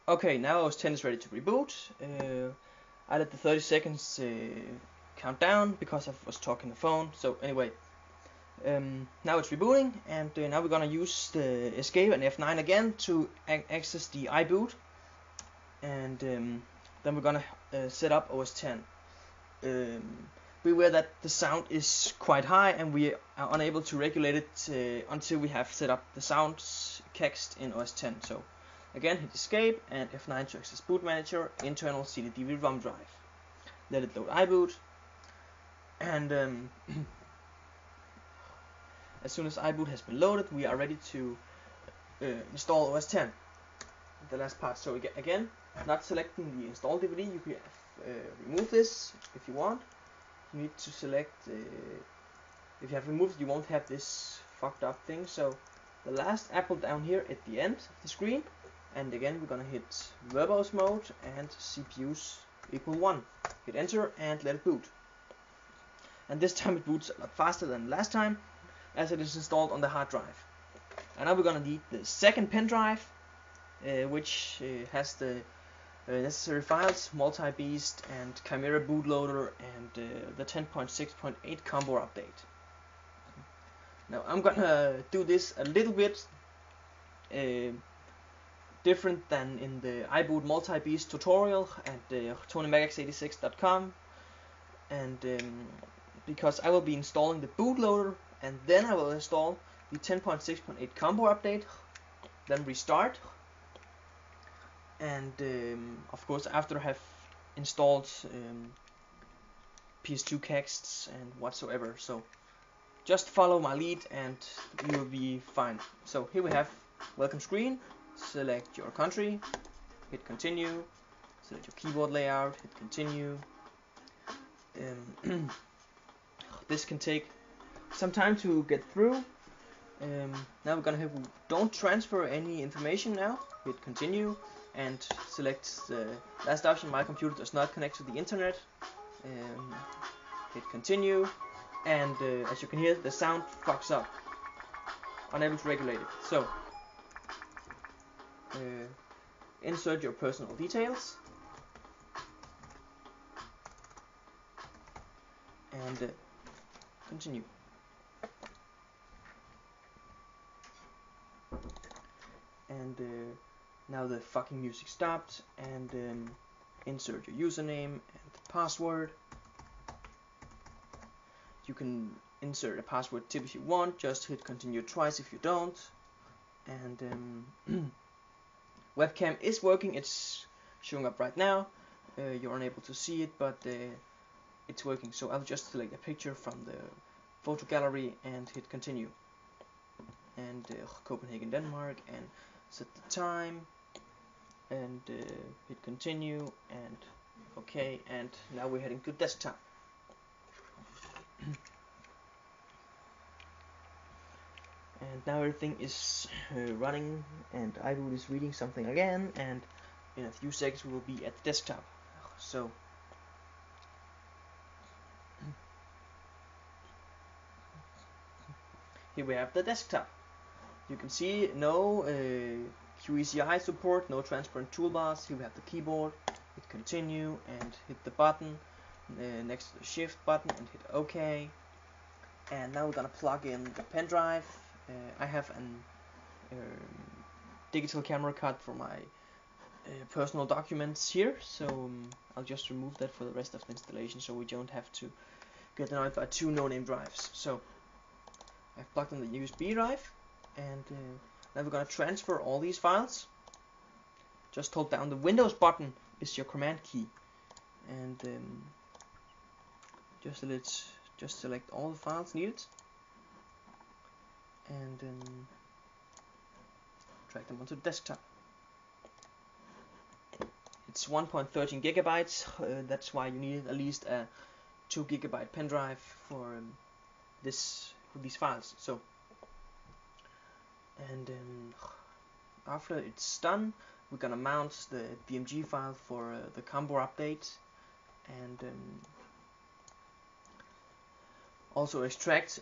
Okay, now OS 10 is ready to reboot. I let the 30 seconds count down because I was talking the phone. So anyway, now it's rebooting, and now we're gonna use the escape and F9 again to access the iBoot, and then we're gonna set up OS 10. Beware that the sound is quite high and we are unable to regulate it until we have set up the sounds text in OS 10. So again, hit escape and F9 to access boot manager, internal CD/DVD ROM drive. Let it load iBoot, and as soon as iBoot has been loaded, we are ready to install OS 10. The last part. So again, not selecting the install DVD, you can remove this if you want. You need to select, if you have removed it, you won't have this fucked up thing. So the last apple down here at the end of the screen, and again we're gonna hit verbose mode and CPUs equal 1. Hit enter and let it boot. And this time it boots a lot faster than last time, as it is installed on the hard drive. And now we're gonna need the second pen drive, which has the necessary files, MultiBeast and Chimera bootloader and the 10.6.8 combo update. Now I'm gonna do this a little bit different than in the iBoot MultiBeast tutorial at TonyMagX86.com, and because I will be installing the bootloader and then I will install the 10.6.8 combo update, then restart, and of course after I have installed PS2 texts and whatsoever. So just follow my lead and you will be fine. So here we have welcome screen. Select your country, hit continue, select your keyboard layout, hit continue. This can take some time to get through. Now we're gonna have don't transfer any information now, hit continue, and select the last option, my computer does not connect to the internet. Hit continue, and as you can hear, the sound fucks up, unable to regulate it. So insert your personal details and continue. And now the fucking music stopped, and insert your username and password. You can insert a password tip if you want, just hit continue twice if you don't. And webcam is working, it's showing up right now. You're unable to see it, but it's working. So I'll just select a picture from the photo gallery and hit continue. And Copenhagen, Denmark, and set the time, and hit continue, and okay, and now we're heading to desktop. And now everything is running, and iBoot is reading something again, and in a few seconds we will be at the desktop. So here we have the desktop. You can see no QECI support, no transparent toolbars. Here we have the keyboard. Hit continue and hit the button next to the shift button and hit OK. And now we're gonna plug in the pen drive. I have a digital camera card for my personal documents here, so I'll just remove that for the rest of the installation, so we don't have to get annoyed by two no-name drives. So I've plugged in the USB drive, and now we're gonna transfer all these files. Just hold down the Windows button is your command key, and just select all the files needed, and drag them onto the desktop. It's 1.13 gigabytes. That's why you need at least a 2 gigabyte pen drive for these files. So, and after it's done, we're gonna mount the DMG file for the combo update, and also extract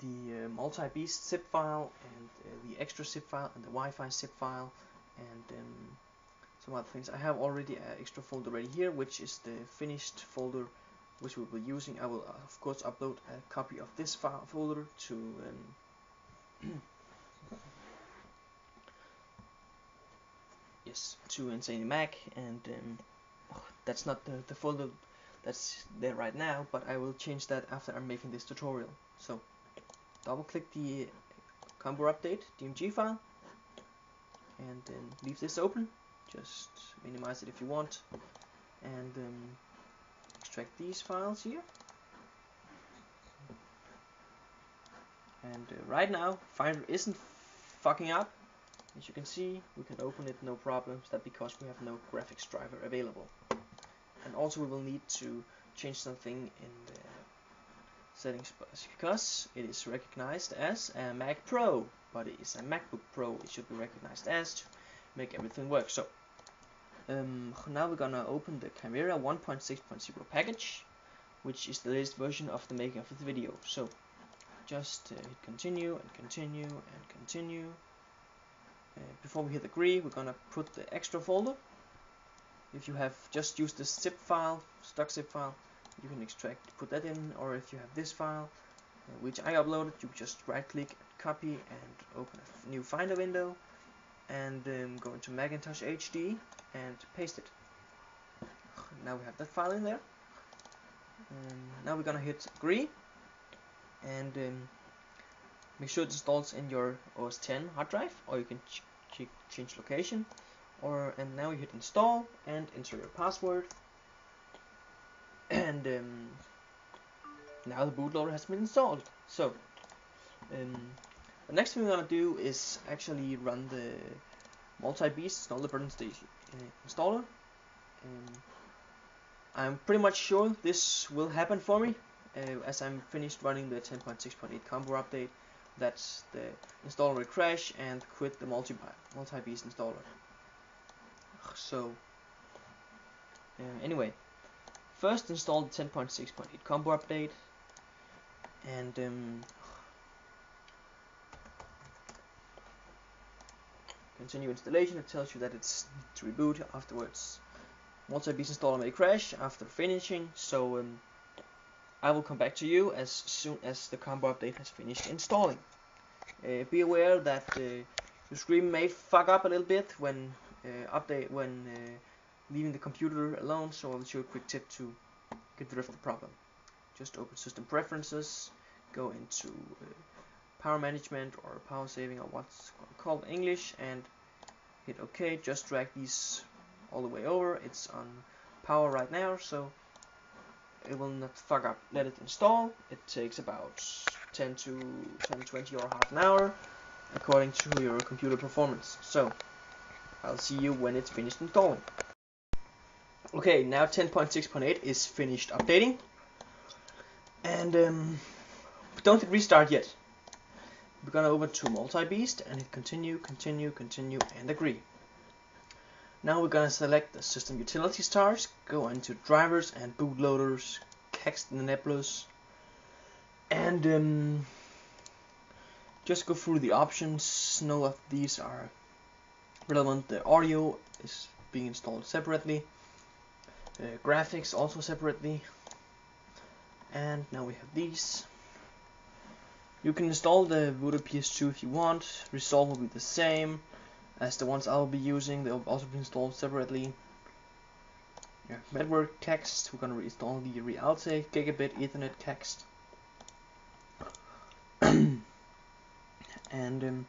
the MultiBeast zip file and the extra zip file and the Wi-Fi zip file, and some other things. I have already an extra folder ready here, which is the finished folder, which we'll be using. I will of course upload a copy of this file folder to yes, to Insane Mac, and that's not the folder that's there right now, but I will change that after I'm making this tutorial. So double click the combo update DMG file and then leave this open. Just minimize it if you want, and extract these files here. And right now Finder isn't fucking up. As you can see, we can open it, no problems. That's because we have no graphics driver available. And also we will need to change something in the settings because it is recognized as a Mac Pro, but it is a MacBook Pro. It should be recognized as to make everything work. So now we're gonna open the Chimera 1.6.0 package, which is the latest version of the making of this video. So just hit continue and continue and continue. Before we hit agree, we're gonna put the extra folder. If you have just used the zip file, stock zip file, you can put that in, or if you have this file, which I uploaded, you just right click, copy, and open a new Finder window, and go into Macintosh HD and paste it. Now we have that file in there. Now we're gonna hit agree, and make sure it installs in your OS X hard drive, or you can change location. And now you hit install and enter your password, and now the bootloader has been installed. So the next thing we're gonna do is actually run the MultiBeast Snow Leopard installer. I'm pretty much sure this will happen for me as I'm finished running the 10.6.8 combo update. That's the installer will crash and quit the MultiBeast installer. So anyway, first install the 10.6.8 combo update, and continue installation. It tells you that it's to reboot afterwards. MultiBeast installer may crash after finishing, so I will come back to you as soon as the combo update has finished installing. Be aware that your screen may fuck up a little bit when leaving the computer alone, so I'll show you a quick tip to get rid of the problem. Just open System Preferences, go into Power Management or Power Saving, or what's called in English, and hit OK. Just drag these all the way over. It's on power right now, so it will not fuck up. Let it install. It takes about 10 to 20 or half an hour according to your computer performance. So I'll see you when it's finished installing. Okay, now 10.6.8 is finished updating, and don't hit restart yet. We're gonna open to MultiBeast and hit continue, continue, continue, and agree. Now we're gonna select the system utility stars, go into drivers and bootloaders, text in the nebulas, and just go through the options. None of these are relevant. The audio is being installed separately, graphics also separately, and now we have these. You can install the Voodoo PS2 if you want. Resolve will be the same as the ones I'll be using. They'll also be installed separately. Yeah, network text, we're gonna install the Realtek Gigabit Ethernet text. And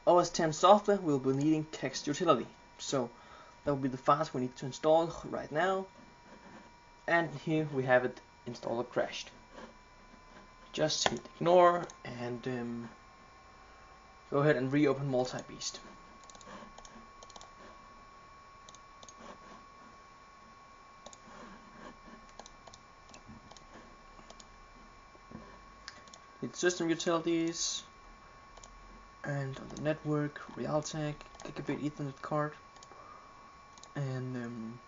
for OS X software, we'll be needing text utility. So that will be the file we need to install right now. And here we have it, installer crashed. Just hit ignore and go ahead and reopen MultiBeast. Hit system utilities, and on the network, Realtek Gigabit Ethernet card, and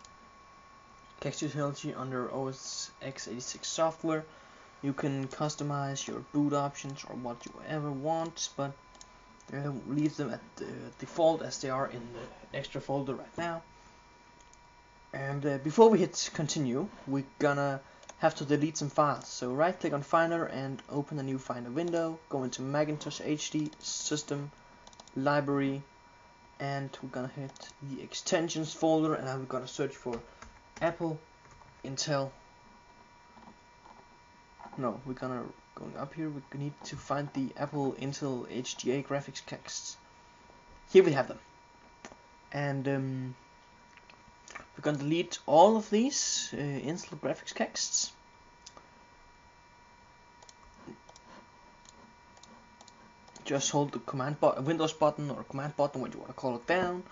text utility under OS x86 software. You can customize your boot options or what you ever want, but leave them at the default as they are in the extra folder right now. And before we hit continue, we're gonna have to delete some files. So right click on Finder and open a new Finder window. Go into Macintosh HD, System, Library, and we're gonna hit the extensions folder, and I'm gonna search for Apple, Intel. No, we're gonna going up here. We need to find the Apple Intel HDA graphics texts. Here we have them, and we're gonna delete all of these Intel graphics texts. Just hold the Windows button or command button, what you want to call it, down,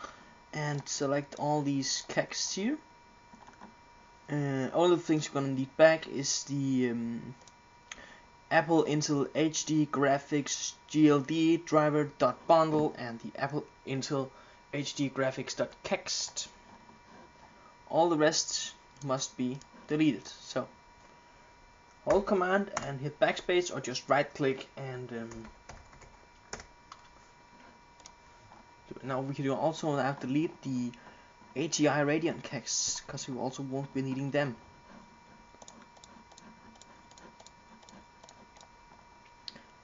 and select all these texts here. All the things you're gonna need back is the Apple Intel HD graphics GLD driver.bundle and the Apple Intel HD graphics.text. All the rest must be deleted. So hold command and hit backspace, or just right click and now we can also now delete the ATI Radeon texts, because we also won't be needing them.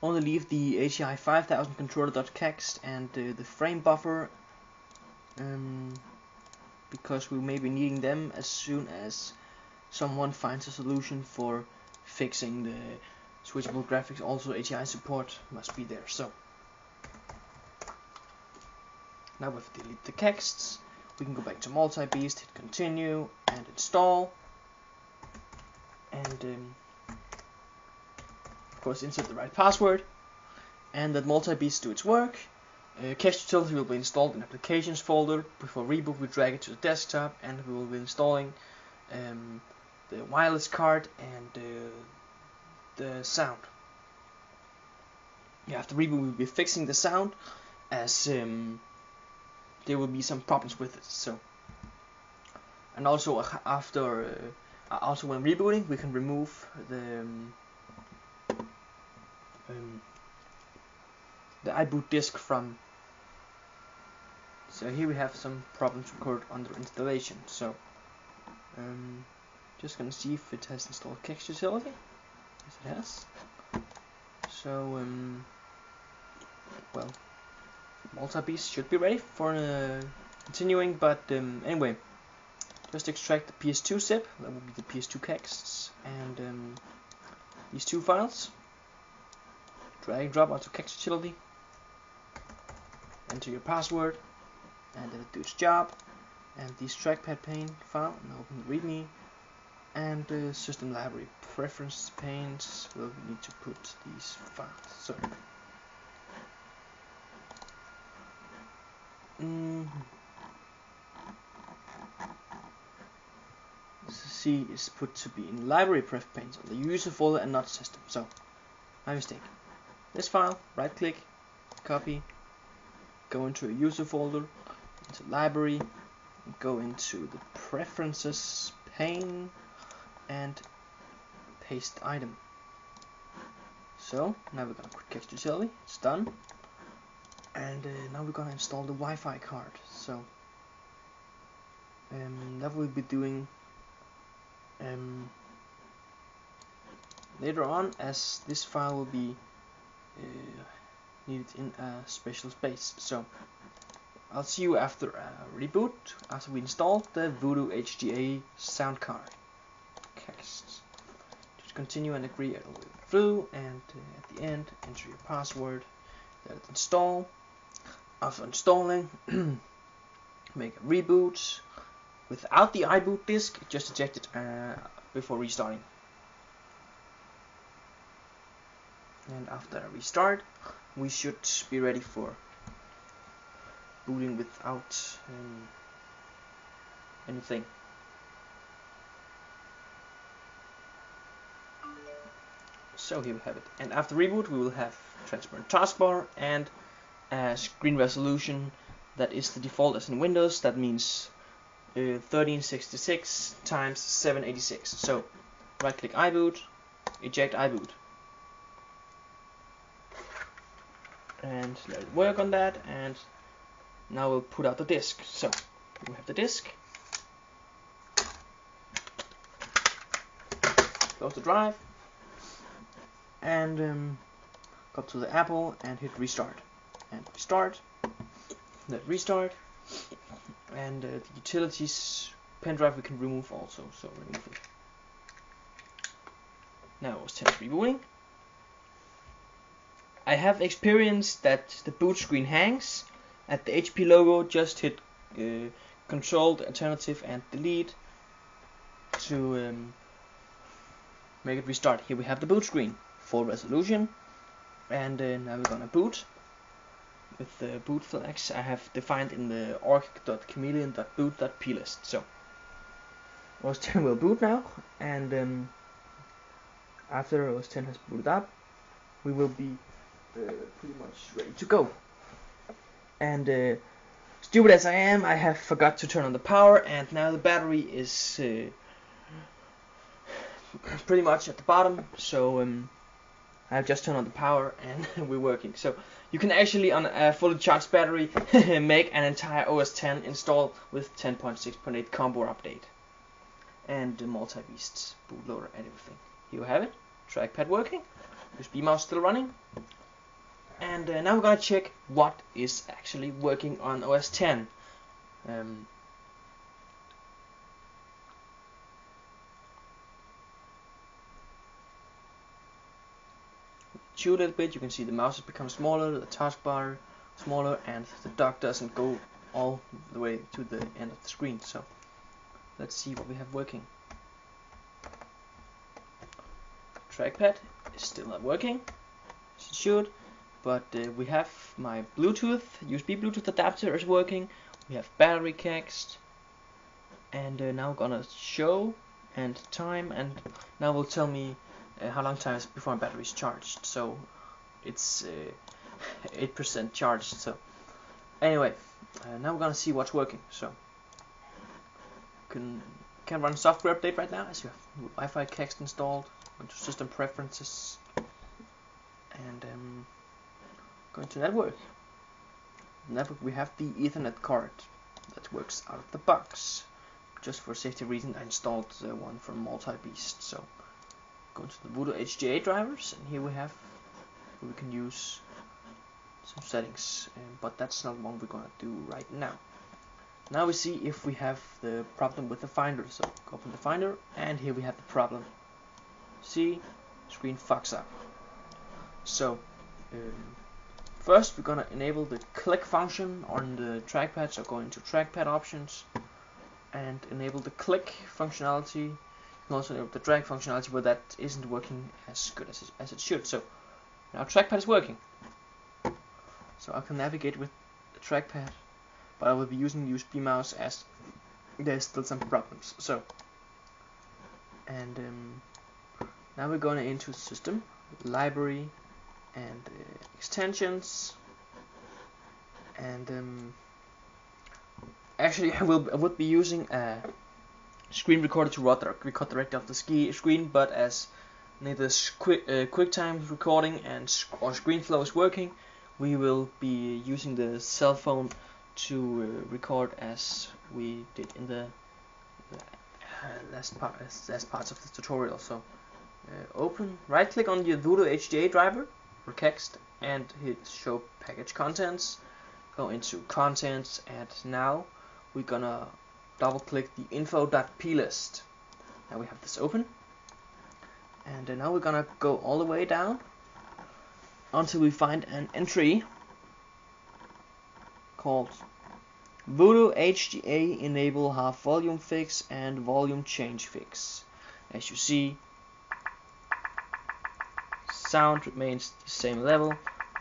Only leave the ATI 5000 controller.text and the frame buffer, because we may be needing them as soon as someone finds a solution for fixing the switchable graphics. Also ATI support must be there. So now we've deleted the texts. We can go back to MultiBeast, hit continue and install, and of course insert the right password, and let MultiBeast do its work. Cache utility will be installed in applications folder. Before reboot we drag it to the desktop, and we will be installing the wireless card and the sound. After reboot we'll be fixing the sound, as there will be some problems with it. So, and also after also when rebooting we can remove the iBoot disk from. So here we have some problems recorded under installation. So just gonna see if it has installed cache utility. Yes, it has. So well, MultiBeast should be ready for continuing, but anyway, just extract the PS2 zip, that will be the PS2 texts, and these two files, drag and drop onto cache utility, enter your password, and let it do its job, and this trackpad pane file, and open the readme, and system library preference panes, well, we need to put these files. So C is put to be in library pref panes on the user folder and not system. So my mistake. This file, right click, copy, go into a user folder, into library, go into the preferences pane, and paste item. So now we're gonna put cache utility. It's done. And now we're gonna install the Wi-Fi card. So that we'll be doing later on, as this file will be needed in a special space. So I'll see you after a reboot, after we install the Voodoo HDA sound card. Just continue and agree all the way through, and at the end enter your password, let it install. After installing, make a reboot without the iBoot disk, just eject it before restarting. And after a restart, we should be ready for booting without anything. So here we have it. And after reboot, we will have transparent taskbar and a screen resolution that is the default as in Windows. That means 1366 times 786. So right click iBoot, eject iBoot, and let it work on that. And now we'll put out the disk. So we have the disk, close the drive, and go up to the Apple and hit restart, and restart, let restart, and the utilities pen drive we can remove also, so remove it. Now OS 10 is rebooting. I have experienced that the boot screen hangs. At the HP logo, just hit Control, Alternative, and Delete to make it restart. Here we have the boot screen, full resolution, and now we're gonna boot with the boot flags I have defined in the org.chameleon.boot.plist. So OS 10 will boot now, and after OS 10 has booted up, we will be pretty much ready to go. And stupid as I am, I have forgot to turn on the power, and now the battery is pretty much at the bottom. So I have just turned on the power, and we're working. So you can actually, on a fully charged battery, make an entire OS 10 install with 10.6.8 combo update and the MultiBeast bootloader and everything. Here you have it. Trackpad working. USB mouse still running. And now we're gonna check what is actually working on OS 10. Chew a little bit. You can see the mouse has become smaller, the taskbar smaller, and the dock doesn't go all the way to the end of the screen. So let's see what we have working. Trackpad is still not working, as it should. But we have my Bluetooth, USB Bluetooth adapter is working. We have battery kext, and now we're gonna show and time, and now will tell me how long time is before my battery is charged. So it's 8% charged. So anyway, now we're gonna see what's working. So can run software update right now, as you have Wi-Fi kext installed. Go to system preferences, and going to network. Network, we have the Ethernet card that works out of the box. Just for safety reason, I installed one from MultiBeast. So go to the Voodoo HGA drivers, and here we can use some settings, but that's not what we're gonna do right now. Now we see if we have the problem with the Finder. So open the Finder, and here we have the problem. See, screen fucks up. So first, we're gonna enable the click function on the trackpad. So go into trackpad options and enable the click functionality. You can also enable the drag functionality, but that isn't working as good as it should. So now trackpad is working. So I can navigate with the trackpad, but I will be using the USB mouse as there's still some problems. So now we're going into system, library, and extensions, and actually I would be using a screen recorder to record directly off the screen, but as neither QuickTime recording or ScreenFlow is working, we will be using the cell phone to record as we did in the last parts of the tutorial. So open, right click on your Voodoo HDA driver or kext and hit show package contents. Go into contents, and now we're gonna double click the info.plist. Now we have this open, and now we're gonna go all the way down until we find an entry called Voodoo HDA enable half volume fix and volume change fix. As you see, sound remains the same level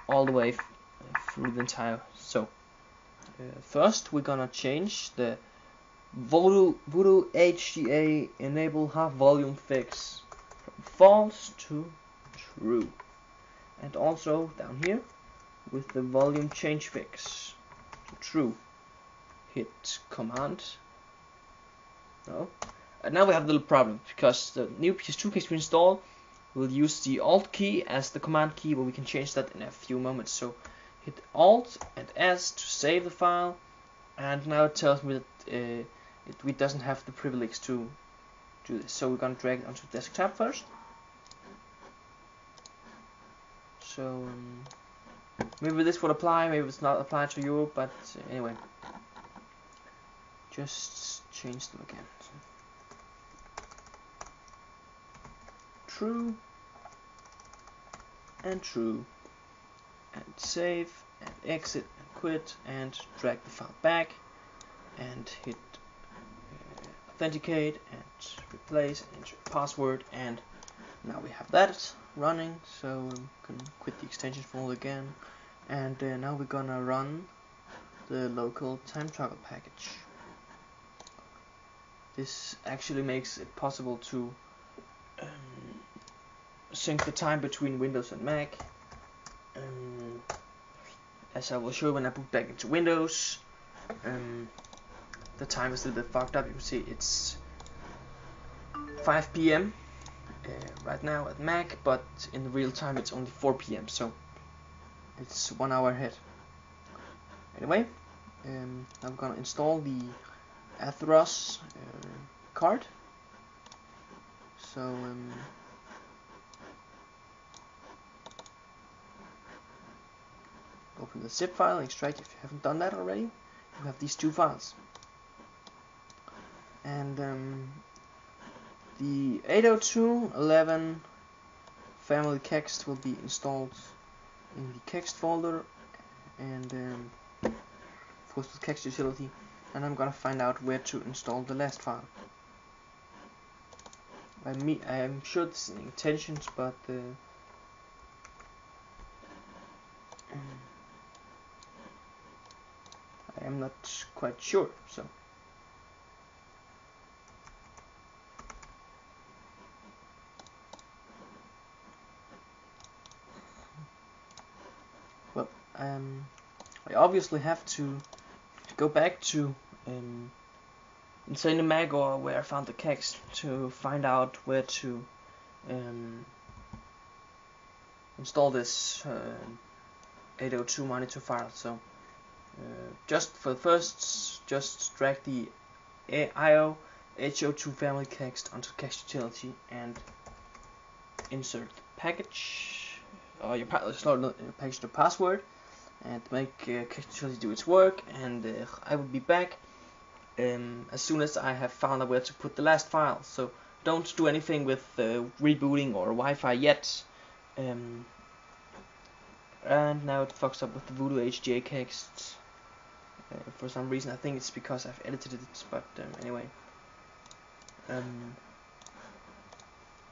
all the way through the entire. So first we're gonna change the Voodoo HDA enable half volume fix from false to true, and also down here with the volume change fix to true. Hit command. No. And now we have a little problem because the new PS2 case we install will use the Alt key as the command key, but we can change that in a few moments. So hit Alt and S to save the file, and now it tells me that it doesn't have the privilege to do this. So we're gonna drag it onto the desktop first. So maybe this will apply, maybe it's not applied to you, but anyway, just change them again. So, true and true, and save and exit and quit and drag the file back and hit authenticate and replace and enter password, and now we have that running. So we can quit the extension folder again, and now we're gonna run the local time toggle package. This actually makes it possible to sync the time between Windows and Mac. As I will show when I boot back into Windows, the time is a little bit fucked up. You can see it's 5 p.m. Right now at Mac, but in real time it's only 4 p.m. so it's 1 hour ahead. Anyway, I'm gonna install the Atheros card. So open the zip file and extract if you haven't done that already. You have these two files, and the 802.11 family kext will be installed in the kext folder, and of course the kext utility, and I'm gonna find out where to install the last file. I'm sure this is intentions, but I am not quite sure. So well, I obviously have to go back to inside the Mac or where I found the kext to find out where to install this 802 monitor file. So just for the first, just drag the IO H02 family kext onto the kext utility and insert the package or your package to password, and make kext utility do its work. And I will be back as soon as I have found out where to put the last file. So don't do anything with rebooting or Wi-Fi yet. And now it fucks up with the Voodoo HGA kext. For some reason, I think it's because I've edited it, but anyway.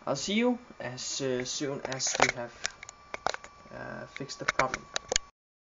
I'll see you as soon as we have fixed the problem.